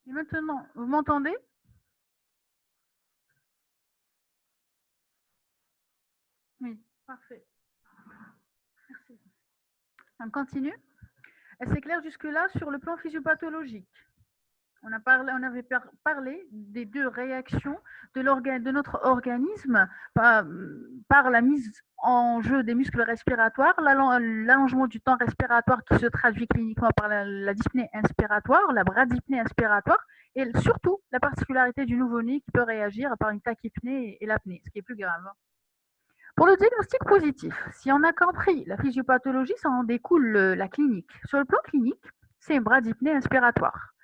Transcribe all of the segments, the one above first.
Et maintenant, vous m'entendez? Oui, parfait. Merci. On continue. C'est clair jusque-là sur le plan physiopathologique. On avait parlé des deux réactions de notre organisme par la mise en jeu des muscles respiratoires, l'allongement du temps respiratoire qui se traduit cliniquement par la dyspnée inspiratoire, la bradypnée inspiratoire, et surtout la particularité du nouveau-né qui peut réagir par une tachypnée et l'apnée, ce qui est plus grave. Pour le diagnostic positif, si on a compris la physiopathologie, ça en découle la clinique. Sur le plan clinique, c'est une bradypnée inspiratoire,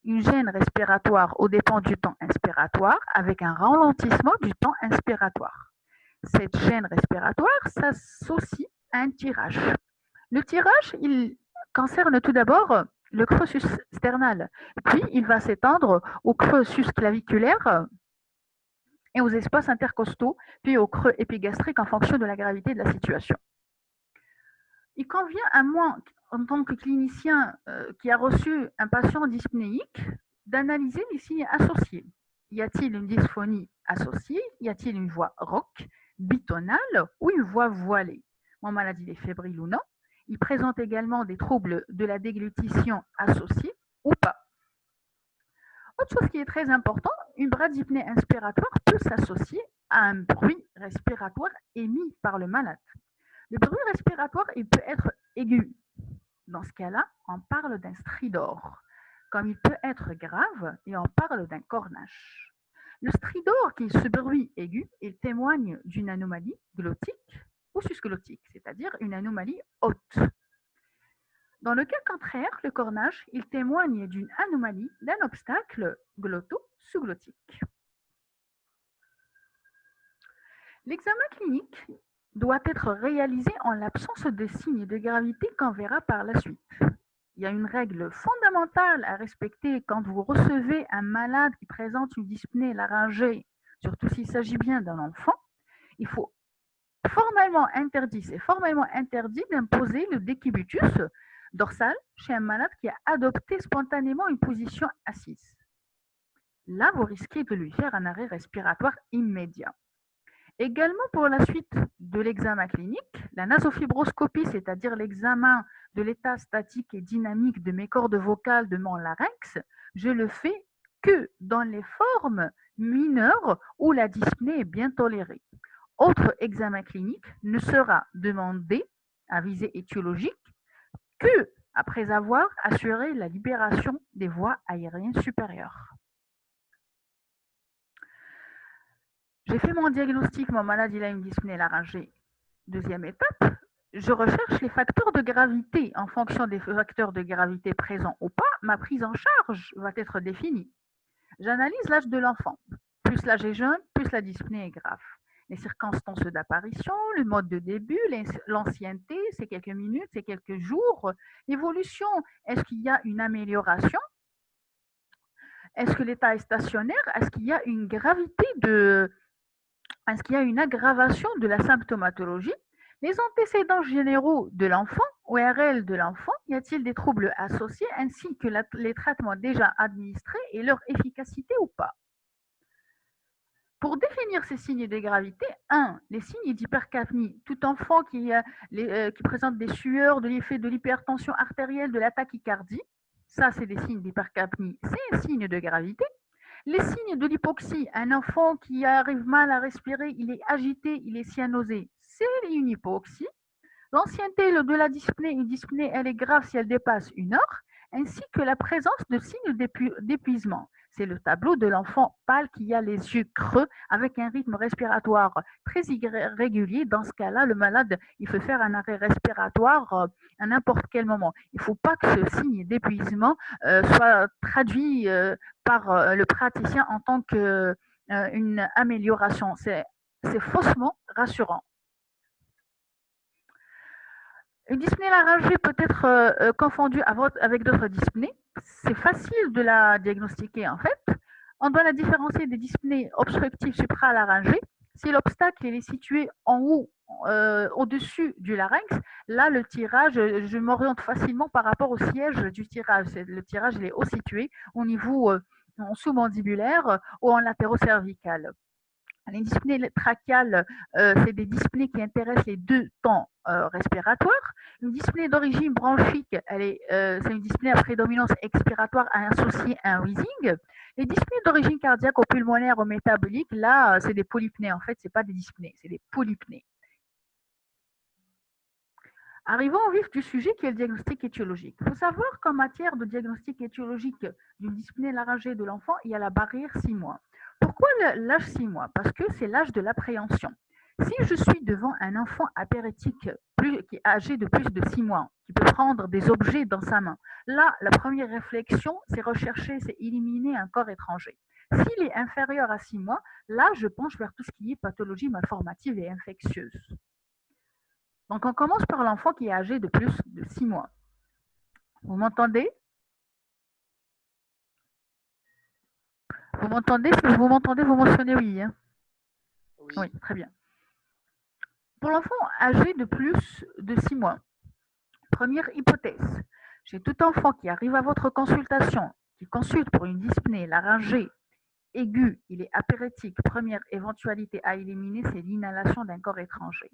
une gêne respiratoire aux dépens du temps inspiratoire avec un ralentissement du temps inspiratoire. Cette gêne respiratoire s'associe à un tirage. Le tirage, il concerne tout d'abord le creux sternal, puis il va s'étendre au creux susclaviculaire et aux espaces intercostaux, puis au creux épigastrique en fonction de la gravité de la situation. Il convient à moi, en tant que clinicien qui a reçu un patient dyspnéique, d'analyser les signes associés. Y a-t-il une dysphonie associée? Y a-t-il une voix rauque, bitonale ou une voix voilée? Mon malade est fébrile ou non? Il présente également des troubles de la déglutition associés ou pas. Autre chose qui est très important, une bradypnée inspiratoire peut s'associer à un bruit respiratoire émis par le malade. Le bruit respiratoire, il peut être aigu. Dans ce cas-là, on parle d'un stridor. Comme il peut être grave, et on parle d'un cornage. Le stridor, qui est ce bruit aigu, il témoigne d'une anomalie glottique ou susglottique, c'est-à-dire une anomalie haute. Dans le cas contraire, le cornage, il témoigne d'une anomalie, d'un obstacle glotto-sous-glottique. L'examen clinique doit être réalisé en l'absence de signes de gravité qu'on verra par la suite. Il y a une règle fondamentale à respecter quand vous recevez un malade qui présente une dyspnée laryngée, surtout s'il s'agit bien d'un enfant. Il faut c'est formellement interdit d'imposer le décubitus dorsal chez un malade qui a adopté spontanément une position assise. Là, vous risquez de lui faire un arrêt respiratoire immédiat. Également pour la suite de l'examen clinique, la nasofibroscopie, c'est-à-dire l'examen de l'état statique et dynamique de mes cordes vocales de mon larynx, je le fais que dans les formes mineures où la dyspnée est bien tolérée. Autre examen clinique ne sera demandé à visée étiologique que après avoir assuré la libération des voies aériennes supérieures. J'ai fait mon diagnostic, mon malade il a une dyspnée laryngée. Deuxième étape, je recherche les facteurs de gravité. En fonction des facteurs de gravité présents ou pas, ma prise en charge va être définie. J'analyse l'âge de l'enfant. Plus l'âge est jeune, plus la dyspnée est grave. Les circonstances d'apparition, le mode de début, l'ancienneté, c'est quelques minutes, c'est quelques jours. L'évolution, est-ce qu'il y a une amélioration? Est-ce que l'état est stationnaire? Est-ce qu'il y a une gravité est-ce qu'il y a une aggravation de la symptomatologie? Les antécédents généraux de l'enfant, ORL de l'enfant, y a-t-il des troubles associés ainsi que les traitements déjà administrés et leur efficacité ou pas? Pour définir ces signes de gravité, 1. Les signes d'hypercapnie. Tout enfant qui présente des sueurs, de l'effet de l'hypertension artérielle, de la tachycardie, ça c'est des signes d'hypercapnie, c'est un signe de gravité. Les signes de l'hypoxie, un enfant qui arrive mal à respirer, il est agité, il est cyanosé, c'est une hypoxie. L'ancienneté de la dyspnée, une dyspnée, elle est grave si elle dépasse 1 heure, ainsi que la présence de signes d'épuisement. C'est le tableau de l'enfant pâle qui a les yeux creux avec un rythme respiratoire très irrégulier. Dans ce cas-là, le malade, il faut faire un arrêt respiratoire à n'importe quel moment. Il ne faut pas que ce signe d'épuisement soit traduit par le praticien en tant qu'une amélioration. C'est faussement rassurant. Une dyspnée laryngée peut être confondue avec d'autres dyspnées. C'est facile de la diagnostiquer en fait. On doit la différencier des dyspnées obstructives supralaryngées. Si l'obstacle il est situé en haut, au-dessus du larynx, là, le tirage, je m'oriente facilement par rapport au siège du tirage. Le tirage, il est haut situé au niveau en sous-mandibulaire ou en latéraux-cervical. Les dyspnées trachéales, c'est des dyspnées qui intéressent les deux temps respiratoires. Une dyspnée d'origine bronchique, c'est une dyspnée à prédominance expiratoire associée à un wheezing. Les dyspnées d'origine cardiaque ou pulmonaire ou métabolique, là, c'est des polypnées. En fait, ce n'est pas des dyspnées, c'est des polypnées. Arrivons au vif du sujet qui est le diagnostic étiologique. Il faut savoir qu'en matière de diagnostic étiologique d'une dyspnée laryngée de l'enfant, il y a la barrière 6 mois. Pourquoi l'âge 6 mois? Parce que c'est l'âge de l'appréhension. Si je suis devant un enfant apérétique qui est âgé de plus de 6 mois, qui peut prendre des objets dans sa main, là, la première réflexion, c'est rechercher, c'est éliminer un corps étranger. S'il est inférieur à 6 mois, là, je penche vers tout ce qui est pathologie malformative et infectieuse. Donc, on commence par l'enfant qui est âgé de plus de 6 mois. Vous m'entendez? Vous m'entendez? Si vous m'entendez, vous mentionnez oui. Hein? Oui. Oui, très bien. Pour l'enfant âgé de plus de 6 mois, première hypothèse, j'ai tout enfant qui arrive à votre consultation, qui consulte pour une dyspnée laryngée aiguë, il est apérétique, première éventualité à éliminer, c'est l'inhalation d'un corps étranger.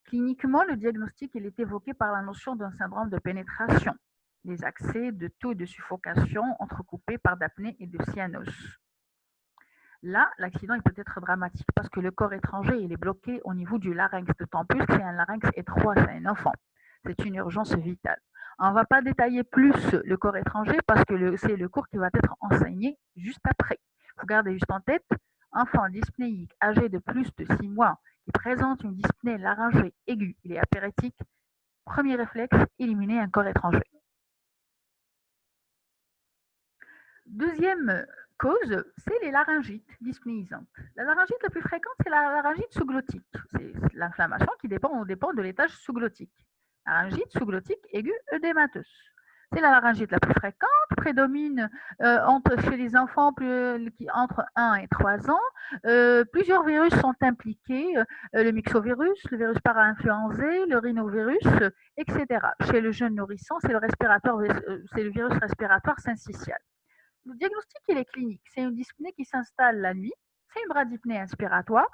Cliniquement, le diagnostic il est évoqué par la notion d'un syndrome de pénétration, les accès de taux de suffocation entrecoupés par d'apnée et de cyanose. Là, l'accident il peut être dramatique parce que le corps étranger il est bloqué au niveau du larynx, d'autant plus que c'est un larynx étroit, c'est un enfant. C'est une urgence vitale. On ne va pas détailler plus le corps étranger parce que c'est le cours qui va être enseigné juste après. Vous gardez juste en tête, enfant dyspnéique âgé de plus de 6 mois qui présente une dyspnée laryngée aiguë, il est apérétique, premier réflexe, éliminer un corps étranger. Deuxième cause, c'est les laryngites dyspnéisantes. La laryngite la plus fréquente, c'est la laryngite sous-glottique. C'est l'inflammation qui dépend de l'étage sous-glottique. Laryngite sous-glottique aiguë œdémateuse. C'est la laryngite la plus fréquente, prédomine chez les enfants entre 1 et 3 ans. Plusieurs virus sont impliqués, le myxovirus, le virus para-influenzé, le rhinovirus, etc. Chez le jeune nourrisson, c'est le virus respiratoire syncytial. Le diagnostic il est clinique. C'est une dyspnée qui s'installe la nuit. C'est une bradypnée inspiratoire.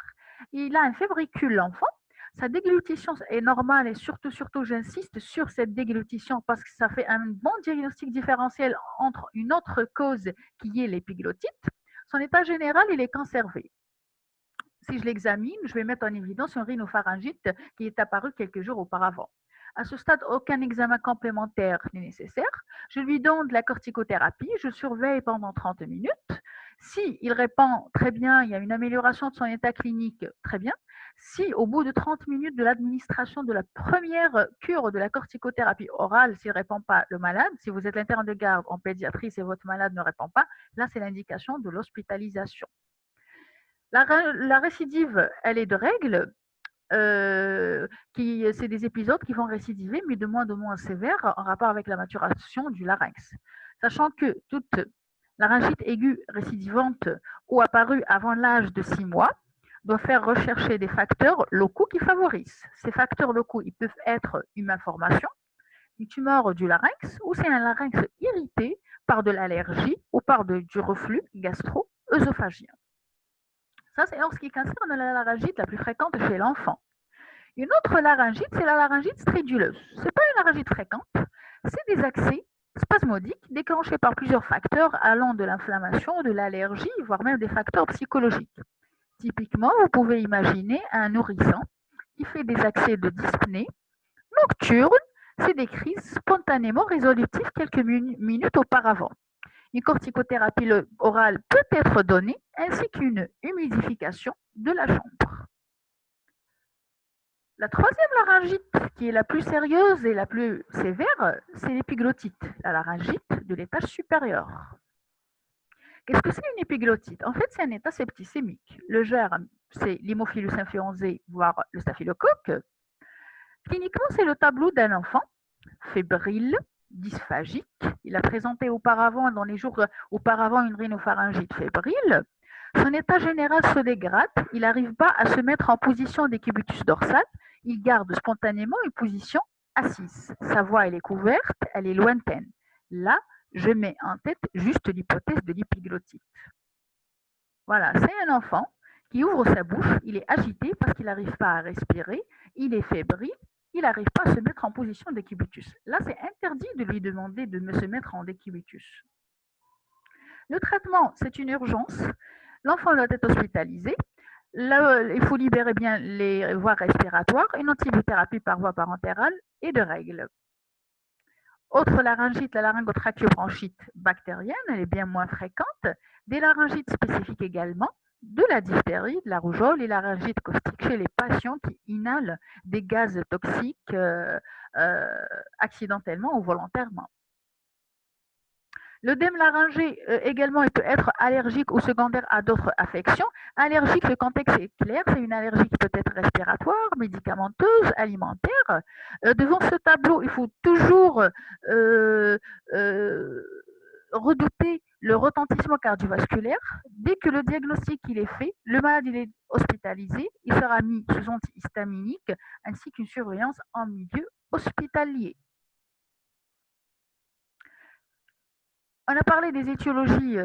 Il a un fébricule, l'enfant. Sa déglutition est normale et surtout, j'insiste sur cette déglutition parce que ça fait un bon diagnostic différentiel entre une autre cause qui est l'épiglotite. Son état général, il est conservé. Si je l'examine, je vais mettre en évidence une rhinopharyngite qui est apparue quelques jours auparavant. À ce stade, aucun examen complémentaire n'est nécessaire. Je lui donne de la corticothérapie, je surveille pendant 30 minutes. S'il répond très bien, il y a une amélioration de son état clinique, très bien. Si au bout de 30 minutes de l'administration de la première cure de la corticothérapie orale, s'il ne répond pas, le malade, si vous êtes l'interne de garde en pédiatrie et votre malade ne répond pas, là c'est l'indication de l'hospitalisation. La récidive, elle est de règle. C'est des épisodes qui vont récidiver, mais de moins en moins sévères en rapport avec la maturation du larynx. Sachant que toute laryngite aiguë récidivante ou apparue avant l'âge de 6 mois doit faire rechercher des facteurs locaux qui favorisent. Ces facteurs locaux, ils peuvent être une malformation, une tumeur du larynx, ou c'est un larynx irrité par de l'allergie ou par du reflux gastro-œsophagien. Ça, c'est en ce qui concerne la laryngite la plus fréquente chez l'enfant. Une autre laryngite, c'est la laryngite stridulaeuse. Ce n'est pas une laryngite fréquente, c'est des accès spasmodiques déclenchés par plusieurs facteurs allant de l'inflammation, de l'allergie, voire même des facteurs psychologiques. Typiquement, vous pouvez imaginer un nourrisson qui fait des accès de dyspnée nocturne, c'est des crises spontanément résolutives quelques minutes auparavant. Une corticothérapie orale peut être donnée ainsi qu'une humidification de la chambre. La troisième laryngite, qui est la plus sérieuse et la plus sévère, c'est l'épiglotite, la laryngite de l'étage supérieur. Qu'est-ce que c'est une épiglottite? En fait, c'est un état septicémique. Le germe, c'est l'Haemophilus influenzae, voire le staphylocoque. Cliniquement, c'est le tableau d'un enfant fébrile, dysphagique. Il a présenté dans les jours auparavant une rhinopharyngite fébrile. Son état général se dégrade, il n'arrive pas à se mettre en position décubitus dorsal, il garde spontanément une position assise. Sa voix, elle est couverte, elle est lointaine. Là, je mets en tête juste l'hypothèse de l'épiglottite. Voilà, c'est un enfant qui ouvre sa bouche, il est agité parce qu'il n'arrive pas à respirer, il est fébrile, il n'arrive pas à se mettre en position décubitus. Là, c'est interdit de lui demander de se mettre en décubitus. Le traitement, c'est une urgence. L'enfant doit être hospitalisé. Là, il faut libérer bien les voies respiratoires, une antibiothérapie par voie parentérale et de règles. Autre laryngite, la laryngotracheobronchite bactérienne, elle est bien moins fréquente. Des laryngites spécifiques également, de la diphtérie, de la rougeole et laryngite caustique chez les patients qui inhalent des gaz toxiques accidentellement ou volontairement. L'œdème laryngé également, il peut être allergique ou secondaire à d'autres affections. Allergique, le contexte est clair, c'est une allergie qui peut être respiratoire, médicamenteuse, alimentaire. Devant ce tableau, il faut toujours redouter le retentissement cardiovasculaire. Dès que le diagnostic il est fait, le malade il est hospitalisé, il sera mis sous antihistaminique ainsi qu'une surveillance en milieu hospitalier. On a parlé des étiologies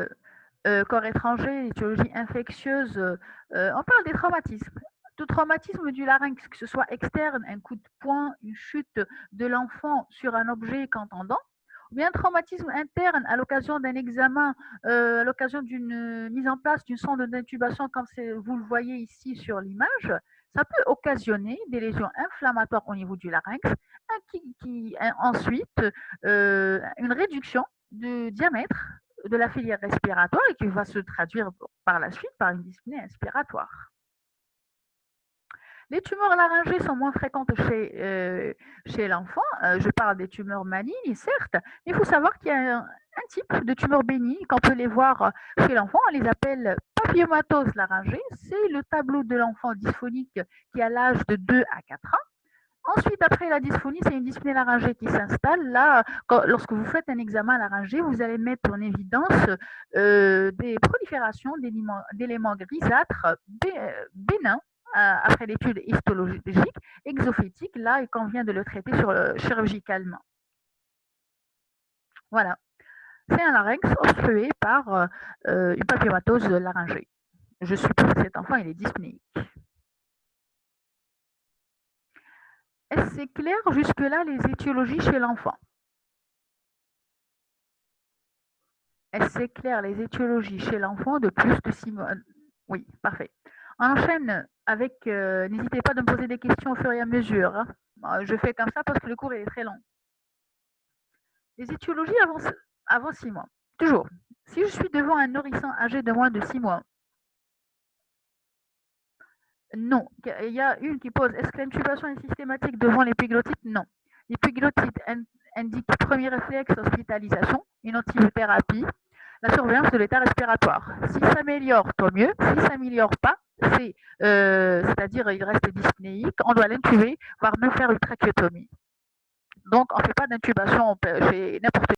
corps étranger, étiologie infectieuse. On parle des traumatismes. Tout traumatisme du larynx, que ce soit externe, un coup de poing, une chute de l'enfant sur un objet qu'entendant, ou bien un traumatisme interne à l'occasion d'un examen, à l'occasion d'une mise en place d'une sonde d'intubation, comme vous le voyez ici sur l'image, ça peut occasionner des lésions inflammatoires au niveau du larynx, ensuite une réduction du diamètre de la filière respiratoire et qui va se traduire par la suite par une dyspnée inspiratoire. Les tumeurs laryngées sont moins fréquentes chez l'enfant. Je parle des tumeurs malignes, certes, mais il faut savoir qu'il y a un type de tumeurs bénignes qu'on peut les voir chez l'enfant. On les appelle papillomatoses laryngées. C'est le tableau de l'enfant dysphonique qui a l'âge de 2 à 4 ans. Ensuite, après la dysphonie, c'est une dyspnée laryngée qui s'installe. Là, lorsque vous faites un examen laryngé, vous allez mettre en évidence des proliférations d'éléments grisâtres bénins après l'étude histologique, exophytique. Là, il convient de le traiter chirurgicalement. Voilà. C'est un larynx obstrué par une papillomatose laryngée. Je suppose que cet enfant il est dyspnéique. Est-ce que c'est clair jusque-là les étiologies chez l'enfant? Est-ce que c'est clair les étiologies chez l'enfant de plus de 6 mois? Oui, parfait. On enchaîne avec, n'hésitez pas de me poser des questions au fur et à mesure. Hein. Je fais comme ça parce que le cours est très long. Les étiologies avant 6 mois. Toujours. Si je suis devant un nourrisson âgé de moins de 6 mois, non. Il y a une qui pose, est-ce que l'intubation est systématique devant l'épiglottite? Non. L'épiglottite indique premier réflexe, hospitalisation, une antibiothérapie, la surveillance de l'état respiratoire. Si ça s'améliore, tant mieux. Si ça ne s'améliore pas, c'est-à-dire il reste dyspnéique, on doit l'intuber, voire même faire une trachéotomie. Donc, on ne fait pas d'intubation chez n'importe